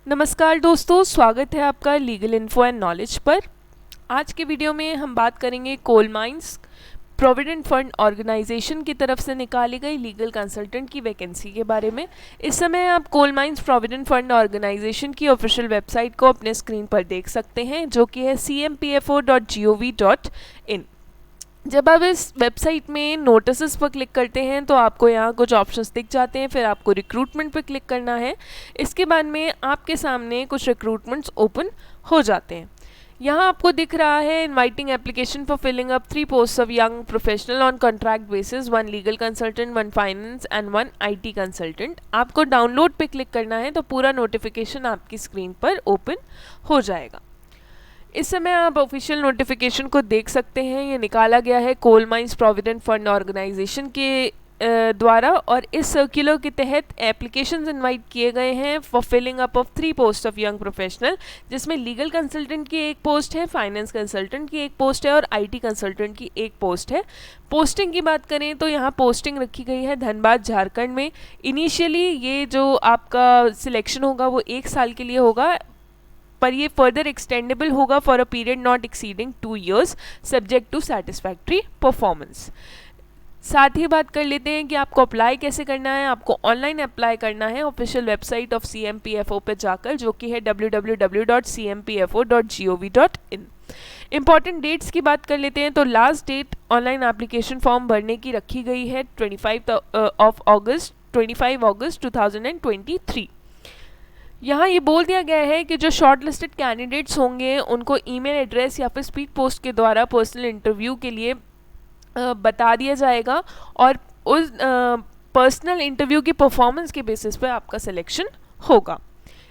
नमस्कार दोस्तों, स्वागत है आपका लीगल इन्फो एंड नॉलेज पर। आज के वीडियो में हम बात करेंगे coal mines provident fund organization की तरफ से निकाली गई लीगल कंसल्टेंट की वैकेंसी के बारे में। इस समय आप coal mines provident fund organization की ऑफिशियल वेबसाइट को अपने स्क्रीन पर देख सकते हैं, जो कि है cmpfo.gov.in। जब आप इस वेबसाइट में नोटिस पर क्लिक करते हैं तो आपको यहाँ कुछ ऑप्शंस दिख जाते हैं। फिर आपको रिक्रूटमेंट पर क्लिक करना है। इसके बाद में आपके सामने कुछ रिक्रूटमेंट्स ओपन हो जाते हैं। यहाँ आपको दिख रहा है inviting application for filling up 3 post of young professional on contract basis, 1 legal consultant, 1 finance and 1 IT consultant. आपको डाउनलोड पे क्लिक करना है तो पूरा नोटिफिकेशन आपकी स्क्रीन पर ओपन हो जाएगा। इस समय आप ऑफिशियल नोटिफिकेशन को देख सकते हैं। ये निकाला गया है coal mines provident fund organization के द्वारा, और इस सर्कुलर के तहत एप्लीकेशंस इनवाइट किए गए हैं for filling up of 3 post of young professional, जिसमें लीगल कंसल्टेंट की एक पोस्ट है, फाइनेंस कंसल्टेंट की एक पोस्ट है और IT कंसल्टेंट की एक पोस्ट है। पोस्टिंग की बात करें तो यहाँ पोस्टिंग रखी गई है धनबाद, झारखंड में। इनिशियली ये जो आपका सिलेक्शन होगा वो 1 साल के लिए होगा, पर ये फर्दर एक्सटेंडेबल होगा for a period not exceeding 2 years subject to satisfactory performance. साथ ही बात कर लेते हैं कि आपको अप्लाई कैसे करना है। आपको ऑनलाइन अप्लाई करना है ऑफिशियल वेबसाइट ऑफ CMPFO पे जाकर, जो कि है www.cmpfo.gov.in। इंपॉर्टेंट डेट्स की बात कर लेते हैं तो last date online application form भरने की रखी गई है 25 अगस्त 2023। यहाँ ये बोल दिया गया है कि जो शॉर्ट लिस्टेड कैंडिडेट्स होंगे उनको ईमेल एड्रेस या फिर स्पीड पोस्ट के द्वारा पर्सनल इंटरव्यू के लिए बता दिया जाएगा, और उस पर्सनल इंटरव्यू की परफॉर्मेंस के बेसिस पे आपका सिलेक्शन होगा।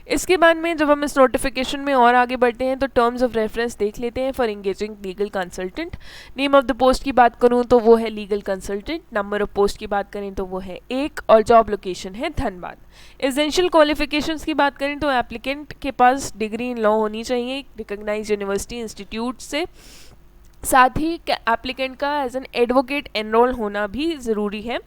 इसके बाद में जब हम इस नोटिफिकेशन में और आगे बढ़ते हैं तो टर्म्स ऑफ रेफरेंस देख लेते हैं for engaging legal consultant. Name of the post की बात करूं तो वो है legal consultant. Number of post की बात करें तो वो है 1, और जॉब लोकेशन है धनबाद। एसेंशियल क्वालिफिकेशंस की बात करें तो एप्लीकेंट के पास डिग्री इन लॉ होनी चाहिए रिकॉग्नाइज्ड यूनिवर्सिटी इंस्टीट्यूट से। साथ ही एप्लीकेंट का एज एन एडवोकेट एनरोल होना भी ज़रूरी है।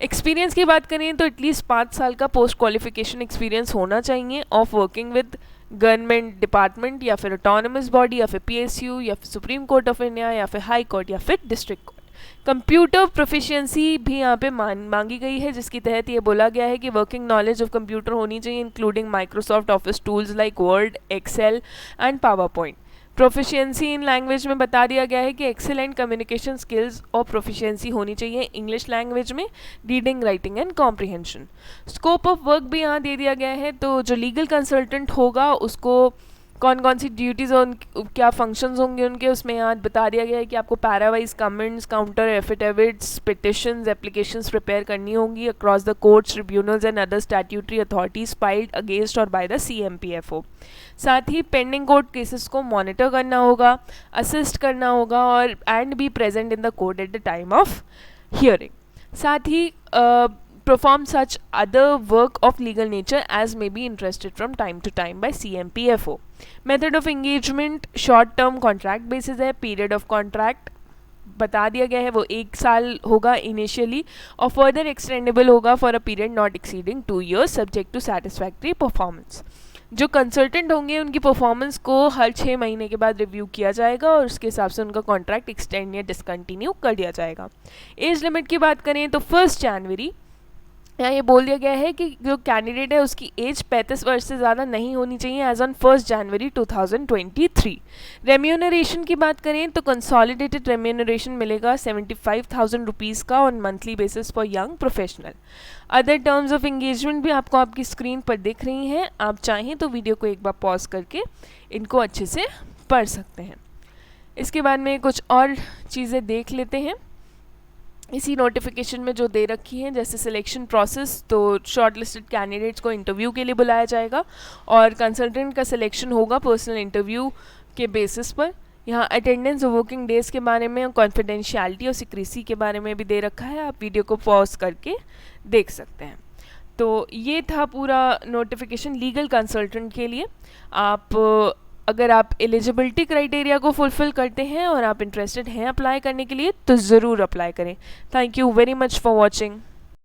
एक्सपीरियंस की बात करें तो एटलीस्ट 5 साल का पोस्ट क्वालिफिकेशन एक्सपीरियंस होना चाहिए of working with government department या फिर ऑटोनमस बॉडी या फिर PSU या फिर सुप्रीम कोर्ट ऑफ इंडिया या फिर हाई कोर्ट या फिर डिस्ट्रिक्ट कोर्ट। कंप्यूटर प्रोफिशिएंसी भी यहाँ पे मांगी गई है, जिसके तहत ये बोला गया है कि वर्किंग नॉलेज ऑफ कंप्यूटर होनी चाहिए including Microsoft office tools like word, excel and PowerPoint. Proficiency in language में बता दिया गया है कि एक्सेलेंट कम्युनिकेशन स्किल्स और प्रोफिशिएंसी होनी चाहिए इंग्लिश लैंग्वेज में, reading, writing and comprehension. Scope of work भी यहाँ दे दिया गया है, तो जो लीगल कंसल्टेंट होगा उसको कौन कौन सी ड्यूटीज़ और क्या फंक्शंस होंगे उनके, उसमें यहाँ बता दिया गया है कि आपको para-wise comments, counter affidavits, petitions, applications prepare करनी होंगी across the courts, tribunals and other statutory authorities filed against और बाय द CMPFO। साथ ही पेंडिंग कोर्ट केसेस को मॉनिटर करना होगा, असिस्ट करना होगा और and be present in the court at the time of hearing. साथ ही perform such other work of legal nature as may be interested from time to time by CMPFO. Method of engagement short term contract basis है। period of contract बता दिया गया है वो 1 साल होगा initially, और फर्दर एक्सटेंडेबल होगा for a period not exceeding 2 years subject to satisfactory performance. जो कंसल्टेंट होंगे उनकी परफॉर्मेंस को हर 6 महीने के बाद रिव्यू किया जाएगा और उसके हिसाब से उनका कॉन्ट्रैक्ट एक्सटेंड या डिसकंटिन्यू कर दिया जाएगा। एज लिमिट की बात करें तो 1 जनवरी यहाँ ये बोल दिया गया है कि जो कैंडिडेट है उसकी एज 35 वर्ष से ज़्यादा नहीं होनी चाहिए एज ऑन 1 जनवरी 2023। रेम्यूनरेशन की बात करें तो कंसोलिडेटेड रेम्यूनरेशन मिलेगा 75,000 रुपीज़ का on monthly basis for young professional. Other terms of engagement भी आपको आपकी स्क्रीन पर दिख रही हैं। आप चाहें तो वीडियो को एक बार पॉज करके इनको अच्छे से पढ़ सकते हैं। इसके बाद में कुछ और चीज़ें देख लेते हैं इसी नोटिफिकेशन में जो दे रखी हैं, जैसे सिलेक्शन प्रोसेस। तो शॉर्ट लिस्टेड कैंडिडेट्स को इंटरव्यू के लिए बुलाया जाएगा और कंसल्टेंट का सिलेक्शन होगा पर्सनल इंटरव्यू के बेसिस पर। यहाँ अटेंडेंस और वर्किंग डेज के बारे में, कॉन्फिडेंशियलिटी और सिक्रेसी के बारे में भी दे रखा है। आप वीडियो को पॉज करके देख सकते हैं। तो ये था पूरा नोटिफिकेशन लीगल कंसल्टेंट के लिए। अगर आप एलिजिबिलिटी क्राइटेरिया को फुलफ़िल करते हैं और आप इंटरेस्टेड हैं अप्लाई करने के लिए तो ज़रूर अप्लाई करें। Thank you very much for watching.